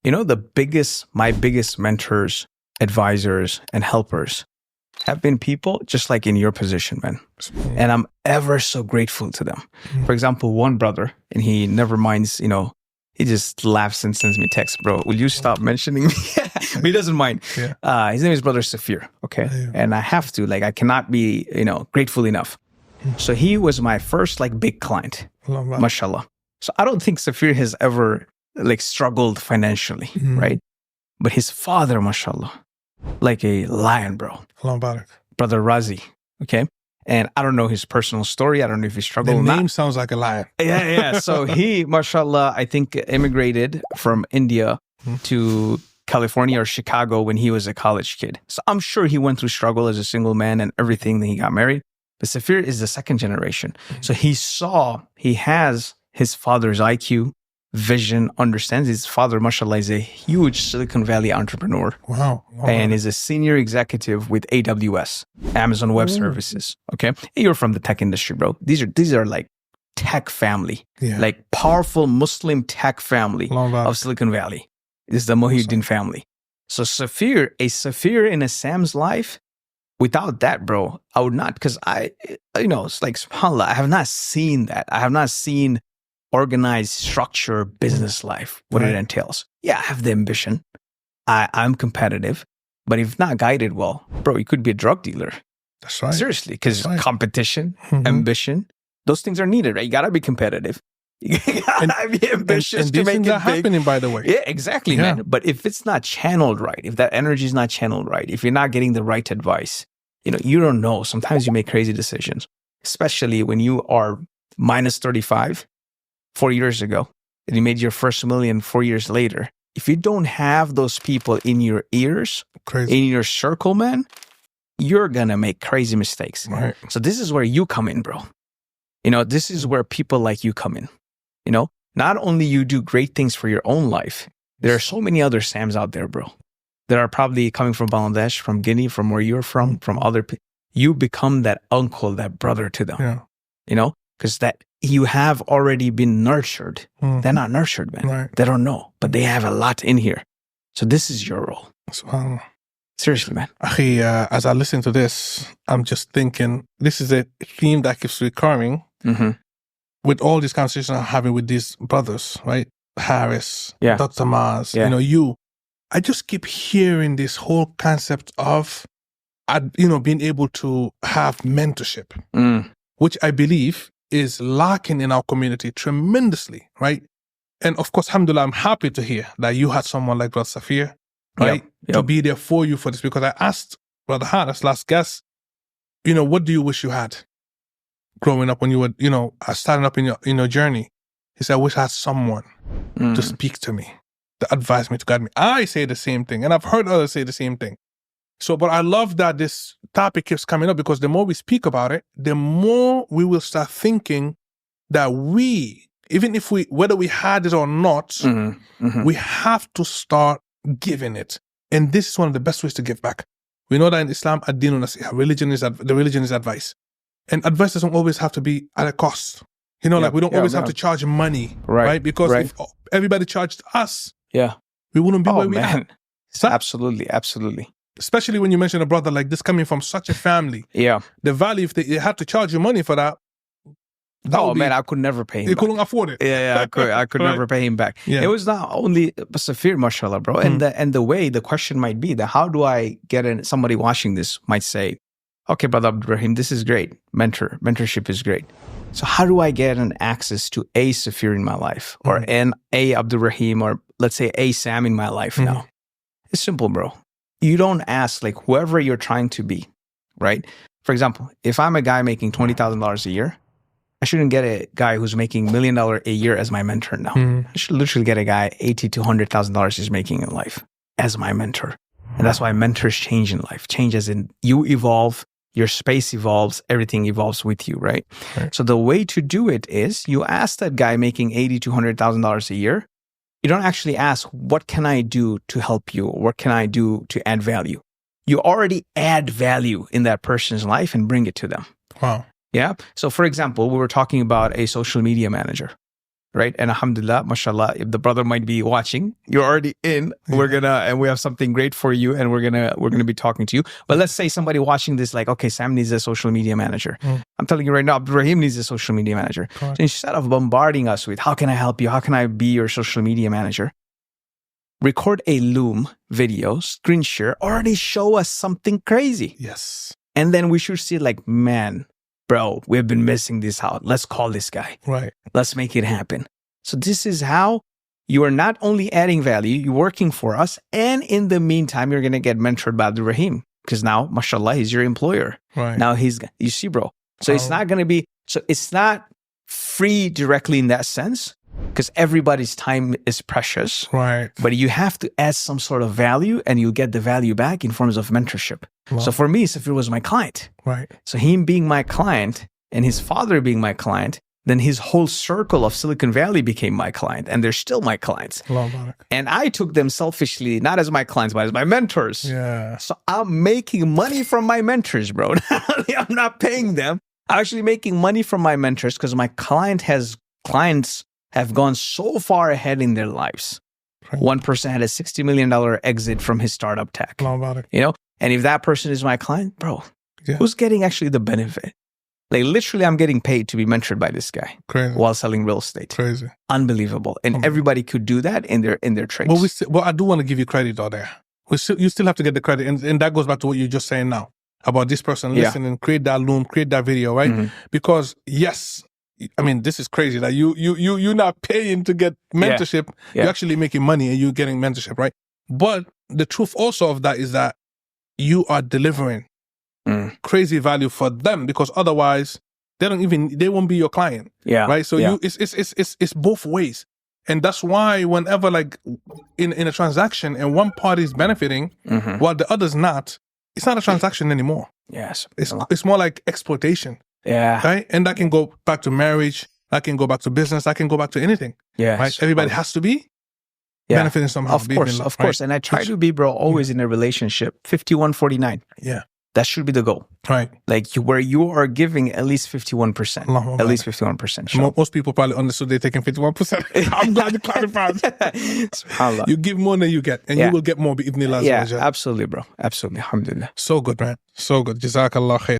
my biggest mentors, advisors, and helpers have been people just like in your position, man. And I'm ever so grateful to them. For example, one brother, and he never minds, he just laughs and sends me text, bro, will you stop mentioning me? But he doesn't mind. Yeah. His name is Brother Safir, okay? Yeah. And I have to, I cannot be, grateful enough. So he was my first, big client, mashallah. So I don't think Safir has ever, struggled financially, right? But his father, mashallah, like a lion, bro. Brother Razi, okay? And I don't know his personal story. I don't know if he struggled or not. The name sounds like a lion. Yeah. So he, mashallah, I think immigrated from India to California or Chicago when he was a college kid. So I'm sure he went through struggle as a single man and everything. Then he got married. But Safir is the second generation. So he has his father's IQ, vision, understands. His father, mashallah, is a huge Silicon Valley entrepreneur. Wow. And is a senior executive with AWS, Amazon Web Services. Okay. You're from the tech industry, bro. These are like tech family, like powerful Muslim tech family of Silicon Valley. This is the Muhyiddin family. So Safir in a Sam's life, without that, bro, I would not, because it's like, subhanAllah, I have not seen that. I have not seen organized structure, business life, what it entails. Yeah, I have the ambition. I'm competitive, but if not guided well, bro, you could be a drug dealer. That's right. Seriously, because competition, ambition, those things are needed, right? You gotta be competitive. You gotta be ambitious and to make it big. Happening, by the way. Yeah, exactly, man. But if it's not channeled right, if that energy is not channeled right, if you're not getting the right advice, you don't know. Sometimes you make crazy decisions, especially when you are minus 35 4 years ago, and you made your first million 4 years later. If you don't have those people in your ears, in your circle, man, you're going to make crazy mistakes. Right. So this is where you come in, bro. This is where people like you come in. Not only you do great things for your own life, there are so many other Sams out there, bro, that are probably coming from Bangladesh, from Guinea, from where you're from other people. You become that uncle, that brother to them, because that you have already been nurtured. They're not nurtured, man. Right. They don't know, but they have a lot in here. So this is your role. SubhanAllah. Seriously, man. Akhi, as I listen to this, I'm just thinking, this is a theme that keeps recurring with all these conversations I'm having with these brothers, right? Harris, Dr. Maz, you. I just keep hearing this whole concept of, being able to have mentorship, which I believe is lacking in our community tremendously, right? And of course, alhamdulillah, I'm happy to hear that you had someone like Brother Safir, right? To be there for you for this, because I asked Brother Harris, last guest, what do you wish you had growing up when you were, starting up in your journey? He said, I wish I had someone to speak to me, to advise me, to guide me. I say the same thing, and I've heard others say the same thing. So, but I love that this topic keeps coming up, because the more we speak about it, the more we will start thinking that whether we had it or not, we have to start giving it. And this is one of the best ways to give back. We know that in Islam, ad-dinu nasiha, the religion is advice. And advice doesn't always have to be at a cost. We don't always have to charge money, right? Because if everybody charged us, we wouldn't be where we are. Absolutely. Especially when you mention a brother like this coming from such a family. Yeah. The value, if they had to charge you money for that. I could never pay him back. You couldn't afford it. Yeah, I could never pay him back. Yeah. It was not only Safir, mashallah, bro. And the way the question might be that how do I get in? Somebody watching this might say, okay, Brother Abdurrahim, this is great. Mentorship is great. So how do I get an access to a Safir in my life, or an a Abdurrahim, or let's say a Sam in my life now? It's simple, bro. You don't ask whoever you're trying to be, right? For example, if I'm a guy making $20,000 a year, I shouldn't get a guy who's making $1 million a year as my mentor now. I should literally get a guy $80,000 to $100,000 he's making in life as my mentor. And that's why mentors change in life. Change as in you evolve, your space evolves, everything evolves with you, right? So the way to do it is you ask that guy making $80,000 to $100,000 a year. You don't actually ask, what can I do to help you? What can I do to add value? You already add value in that person's life and bring it to them. Wow. Yeah. So for example, we were talking about a social media manager. right? And alhamdulillah, mashallah, if the brother might be watching, you're already in. And we have something great for you, and we're gonna be talking to you. But let's say somebody watching this, like, okay, Sam needs a social media manager. I'm telling you right now, Abdurrahim needs a social media manager. So instead of bombarding us with, how can I help you? How can I be your social media manager? Record a Loom video, screen share, already show us something crazy. Yes. And then we should see like, man, bro, we've been missing this out. Let's call this guy. Right. Let's make it happen. So this is how you are not only adding value, you're working for us. And in the meantime, you're going to get mentored by Abdurrahim, because now, mashallah, he's your employer. Right. Now you see, bro. So it's not going to be, so it's not free directly in that sense, because everybody's time is precious. Right. But you have to add some sort of value, and you'll get the value back in forms of mentorship. Wow. So for me, Safir was my client. Right. So him being my client and his father being my client, then his whole circle of Silicon Valley became my client, and they're still my clients. And I took them selfishly, not as my clients, but as my mentors. Yeah. So I'm making money from my mentors, bro. I'm not paying them. I'm actually making money from my mentors, because my clients have gone so far ahead in their lives. Right. One person had a $60 million exit from his startup tech. You know, and if that person is my client, bro, who's getting actually the benefit? Like literally, I'm getting paid to be mentored by this guy. Crazy. While selling real estate. Crazy. Unbelievable. And everybody could do that in their trades. Well, I do want to give you credit though there. You still have to get the credit. And that goes back to what you're just saying now about this person listening, create that Loom, create that video, right? Mm-hmm. Because yes, I mean, this is crazy that you're not paying to get mentorship. You're actually making money and you're getting mentorship, right? But the truth also of that is that you are delivering crazy value for them, because otherwise they won't be your client. Yeah. Right. So it's both ways. And that's why whenever like in a transaction and one party is benefiting while the other's not, it's not a transaction anymore. Yes. It's more like exploitation. Yeah. Right. And that can go back to marriage. That can go back to business. That can go back to anything. Yeah. Right. Everybody has to be benefiting somehow. Of course. And I try to be, bro, always in a relationship. 51-49. Yeah. That should be the goal. Right. Like where you are giving at least 51%. At least 51%. Sure. Most people probably understood they're taking 51%. I'm glad you clarified. SubhanAllah. You give more than you get, and you will get more. Yeah, absolutely, bro. Absolutely. Alhamdulillah. So good, man. So good. Jazakallah khair.